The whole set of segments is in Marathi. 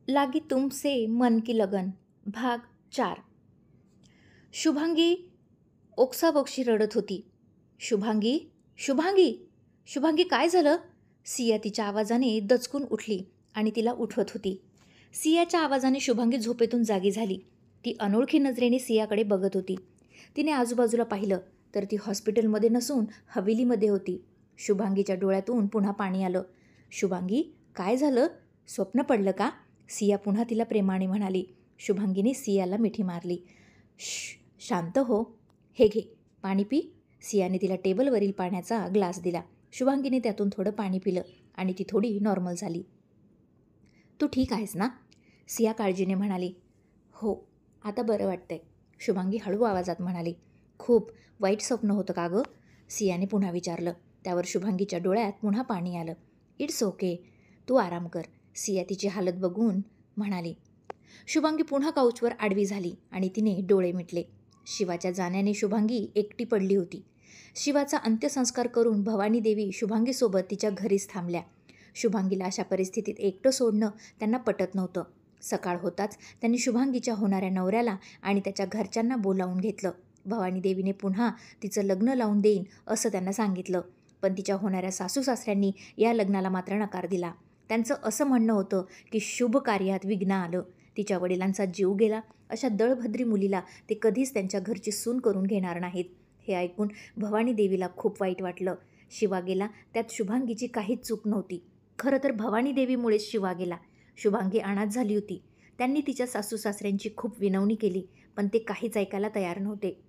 लागी तुमसे मन की लगन भाग 4. शुभांगी ओक्साबोक्शी रडत होती. शुभांगी, शुभांगी, शुभांगी, काय झालं? सिया तिच्या आवाजाने दचकून उठली आणि तिला उठवत होती. सियाच्या आवाजाने शुभांगी झोपेतून जागी झाली. ती अनोळखी नजरेने सियाकडे बघत होती. तिने आजूबाजूला पाहिलं तर ती हॉस्पिटलमध्ये नसून हवेलीमध्ये होती. शुभांगीच्या डोळ्यातून पुन्हा पाणी आलं. शुभांगी, काय झालं? स्वप्न पडलं का? सिया पुन्हा तिला प्रेमाने म्हणाली. शुभांगीने सियाला मिठी मारली. शांत हो. हे घे, पाणी पी. सियाने तिला टेबलवरील पाण्याचा ग्लास दिला. शुभांगीने त्यातून थोडं पाणी पिलं आणि ती थोडी नॉर्मल झाली. तू ठीक आहेस ना? सिया काळजीने म्हणाली. हो, आता बरं वाटतंय, शुभांगी हळू आवाजात म्हणाली. खूप वाईट स्वप्न होतं का गं? सियाने पुन्हा विचारलं. त्यावर शुभांगीच्या डोळ्यात पुन्हा पाणी आलं. इट्स ओके, तू आराम कर, सिया तिची हालत बघून म्हणाली. शुभांगी पुन्हा काउचवर आडवी झाली आणि तिने डोळे मिटले. शिवाच्या जाण्याने शुभांगी एकटी पडली होती. शिवाचा अंत्यसंस्कार करून भवानी देवी शुभांगीसोबत तिच्या घरीच थांबल्या. शुभांगीला अशा परिस्थितीत एकटं सोडणं त्यांना पटत नव्हतं. सकाळ होताच त्यांनी शुभांगीच्या होणाऱ्या नवऱ्याला आणि त्याच्या घरच्यांना बोलावून घेतलं. भवानी देवीने पुन्हा तिचं लग्न लावून देईन असं त्यांना सांगितलं. पण तिच्या होणाऱ्या सासू सासऱ्यांनी या लग्नाला मात्र नकार दिला. त्यांचं असं म्हणणं होतं की शुभ कार्यात विघ्न आलं. तिच्या वडिलांचा जीव गेला अशा दळभद्री मुलीला ते कधीच त्यांच्या घरची सून करून घेणार नाहीत. हे ऐकून भवानी देवीला खूप वाईट वाटलं. शिवा गेला त्यात शुभांगीची काहीच चूक नव्हती. खरं तर भवानी देवीमुळेच शिवा गेला. शुभांगी अनाथ झाली होती. त्यांनी तिच्या सासू सासऱ्यांची खूप विनवणी केली, पण ते काहीच ऐकायला तयार नव्हते.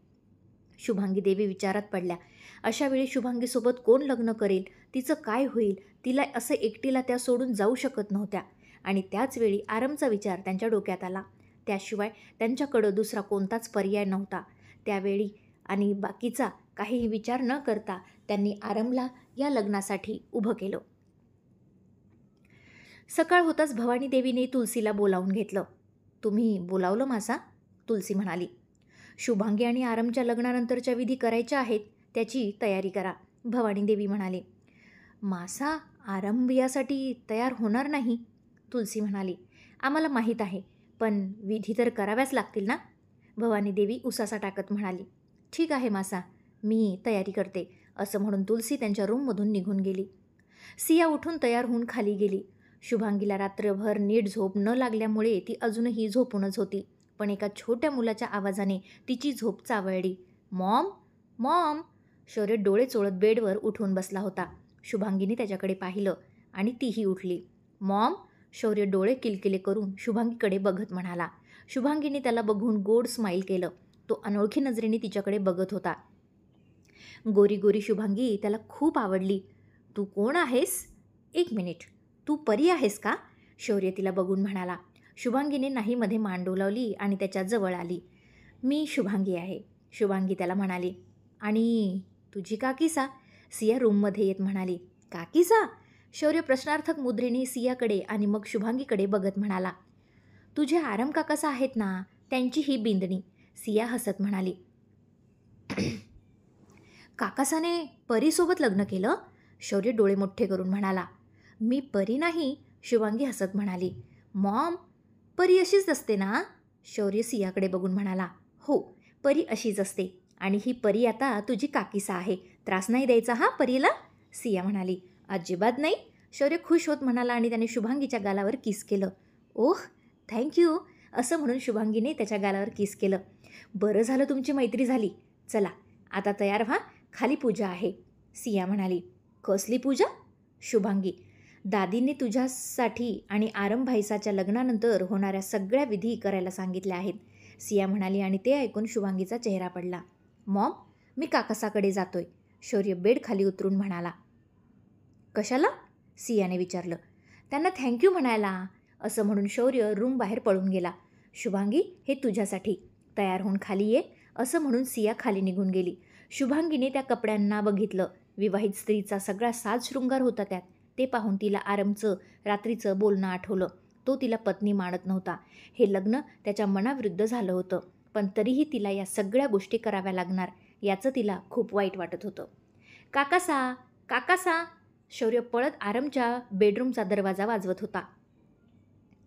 शुभांगी देवी विचारात पडल्या. अशा वेळी शुभांगीसोबत कोण लग्न करेल? तिचं काय होईल? तिला असं एकटीला त्या सोडून जाऊ शकत नव्हत्या. आणि त्याच वेळी आरमचा विचार त्यांच्या डोक्यात आला. त्याशिवाय त्यांच्याकडं दुसरा कोणताच पर्याय नव्हता. त्यावेळी आणि बाकीचा काहीही विचार न करता त्यांनी आरमला या लग्नासाठी उभं केलं. सकाळ होताच भवानी देवीने तुलसीला बोलावून घेतलं. तुम्ही बोलावलं मासा? तुलसी म्हणाली. शुभांगी आणि आरमच्या लग्नानंतरच्या विधी करायच्या आहेत, त्याची तयारी करा, भवानी देवी म्हणाले. मासा, आरम यासाठी तयार होणार नाही, तुलसी म्हणाली. आम्हाला माहीत आहे, पण विधी तर कराव्याच लागतील ना, भवानी देवी उसासा टाकत म्हणाली. ठीक आहे मासा, मी तयारी करते, असं म्हणून तुलसी त्यांच्या रूममधून निघून गेली. सिया उठून तयार होऊन खाली गेली. शुभांगीला रात्रभर नीट झोप न लागल्यामुळे ती अजूनही झोपूनच होती. पण एका छोट्या मुलाच्या आवाजाने तिची झोप चावळली. Maugham, Maugham. शौर्य डोळे चोळत बेडवर उठून बसला होता. शुभांगीने त्याच्याकडे पाहिलं आणि तीही उठली. मॉम. शौर्य डोळे किलकिले करून शुभांगीकडे बघत म्हणाला. शुभांगीने त्याला बघून गोड स्माईल केलं. तो अनोळखी नजरेने तिच्याकडे बघत होता. गोरी गोरी शुभांगी त्याला खूप आवडली. तू कोण आहेस? एक मिनिट, तू परी आहेस का? शौर्य तिला बघून म्हणाला. शुभांगीने नाहीमध्ये मान डोलावली आणि त्याच्या जवळ आली. मी शुभांगी आहे, शुभांगी त्याला म्हणाली. आणि तुझी काकीसा? सिया रूममध्ये येत म्हणाली. काकीसा? शौर्य प्रश्नार्थक मुद्रेने सियाकडे आणि मग शुभांगीकडे बघत म्हणाला. तुझे आरम काकासा आहेत ना, त्यांची ही बिंदणी, सिया हसत म्हणाली. काकासाने परीसोबत लग्न केलं? शौर्य डोळे मोठे करून म्हणाला. मी परी नाही, शुभांगी हसत म्हणाली. मॉम, परी अशीच असते ना? शौर्य सियाकडे बघून म्हणाला. हो, परी अशीच असते आणि ही परी आता तुझी काकीसा आहे. त्रास नाही द्यायचा हा परीला, सिया म्हणाली. अजिबात नाही, शौर्य खुश होत म्हणाला आणि त्याने शुभांगीच्या गालावर किस केलं. ओह, थँक्यू, असं म्हणून शुभांगीने त्याच्या गालावर किस केलं. बरं झालं तुमची मैत्री झाली. चला आता तयार व्हा, खाली पूजा आहे, सिया म्हणाली. कसली पूजा? शुभांगी. दादींनी तुझ्यासाठी आणि आरम भाईसाच्या लग्नानंतर होणाऱ्या सगळ्या विधी करायला सांगितल्या आहेत, सिया म्हणाली आणि ते ऐकून शुभांगीचा चेहरा पडला. मॉम, मी काकासाकडे जातोय, शौर्य बेड खाली उतरून म्हणाला. कशाला? सियाने विचारलं. त्यांना थँक्यू म्हणायला, असं म्हणून शौर्य रूम बाहेर पळून गेला. शुभांगी, हे तुझ्यासाठी, तयार होऊन खाली ये, असं म्हणून सिया खाली निघून गेली. शुभांगीने त्या कपड्यांना बघितलं. विवाहित स्त्रीचा सगळा साज शृंगार होता त्यात. ते पाहून तिला आरमचं रात्रीचं बोलणं आठवलं. तो तिला पत्नी मानत नव्हता. हे लग्न त्याच्या मनाविरुद्ध झालं होतं, पण तरीही तिला या सगळ्या गोष्टी कराव्या लागणार याचं तिला खूप वाईट वाटत होतं. काकासा, काकासा. शौर्य पळत आरमच्या बेडरूमचा दरवाजा वाजवत होता.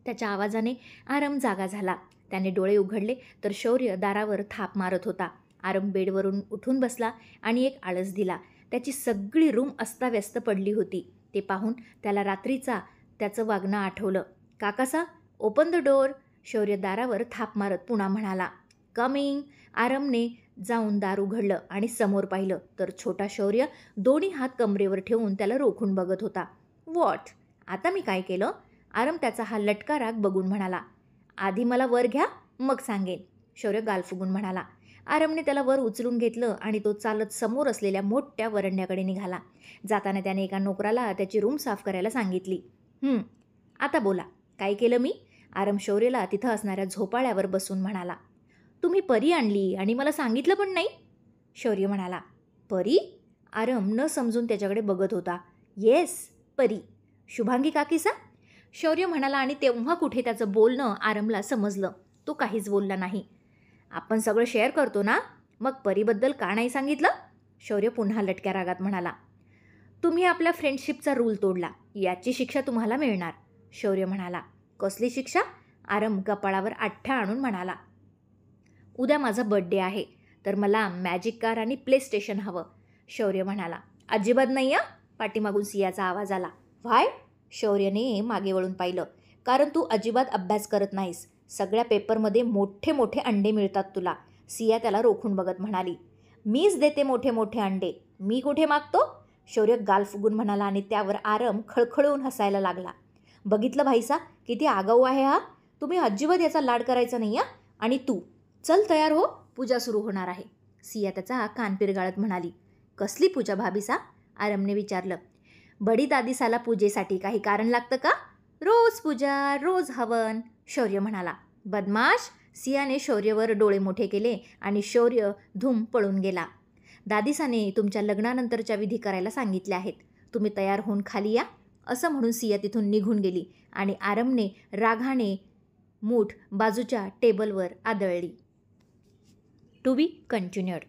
त्याच्या आवाजाने आरम जागा झाला. त्याने डोळे उघडले तर शौर्य दारावर थाप मारत होता. आरम बेडवरून उठून बसला आणि एक आळस दिला. त्याची सगळी रूम अस्ताव्यस्त पडली होती. ते पाहून त्याला रात्रीचा त्याचं वागणं आठवलं. काकासा, ओपन द डोअर. शौर्य दारावर थाप मारत पुन्हा म्हणाला. कमिंग. आरमने जाऊन दार उघडलं आणि समोर पाहिलं तर छोटा शौर्य दोन्ही हात कमरेवर ठेवून त्याला रोखून बघत होता. व्हॉट? आता मी काय केलं? आरम त्याचा हा लटका राग बघून म्हणाला. आधी मला वर घ्या, मग सांगेन. शौर्य गाल फुगून म्हणाला. आरमने त्याला वर उचलून घेतलं आणि तो चालत समोर असलेल्या मोठ्या वरंड्याकडे निघाला. जाताना त्याने एका नोकराला त्याची रूम साफ करायला सांगितली. आता बोला, काय केलं मी? आरम शौर्यला तिथं असणाऱ्या झोपाळ्यावर बसून म्हणाला. तुम्ही परी आणली आणि मला सांगितलं पण नाही. शौर्य म्हणाला. परी? आरम न समजून त्याच्याकडे बघत होता. येस, परी. शुभांगी काकीसा? शौर्य म्हणाला आणि तेव्हा कुठे त्याचं बोलणं आरमला समजलं. तो काहीच बोलला नाही. आपण सगळं शेअर करतो ना, मग परीबद्दल का नाही सांगितलं? शौर्य पुन्हा लटक्या रागात म्हणाला. तुम्ही आपल्या फ्रेंडशिपचा रूल तोडला, याची शिक्षा तुम्हाला मिळणार. शौर्य म्हणाला. कसली शिक्षा? आरम कपाळावर आठ्ठा आणून म्हणाला. उद्या माझा बर्थडे आहे, तर मला मॅजिक कार आणि प्ले स्टेशन हवं. शौर्य म्हणाला. अजिबात नाही या. पाठीमागून सियाचा आवाज आला. व्हाय? शौर्यने मागे वळून पाहिलं. कारण तू अजिबात अभ्यास करत नाहीस. सगळ्या पेपरमध्ये मोठे मोठे अंडे मिळतात तुला. सिया त्याला रोखून बघत म्हणाली. मीच देते मोठे मोठे अंडे, मी कुठे मागतो? शौर्य गाल फुगून म्हणाला आणि त्यावर आरम खळखळून हसायला लागला. बघितलं भाईसा, किती आगाऊ आहे हा. तुम्ही अजिबात याचा लाड करायचा नाही या. आणि तू चल तयार हो, पूजा सुरू होणार आहे. सिया त्याचा कान पिरगाळत म्हणाली. कसली पूजा भाभीसा? आरमने विचारलं. बडी दादीसाला पूजेसाठी काही कारण लागतं का? रोज पूजा, रोज हवन. शौर्य म्हणाला. बदमाश. सियाने शौर्यवर डोळे मोठे केले आणि शौर्य धूम पळून गेला. दादीसाने तुमच्या लग्नानंतरच्या विधी करायला सांगितल्या आहेत. तुम्ही तयार होऊन खाली या. असं म्हणून सिया तिथून निघून गेली आणि आरमने रागाने मूठ बाजूच्या टेबलवर आदळली. To be continued.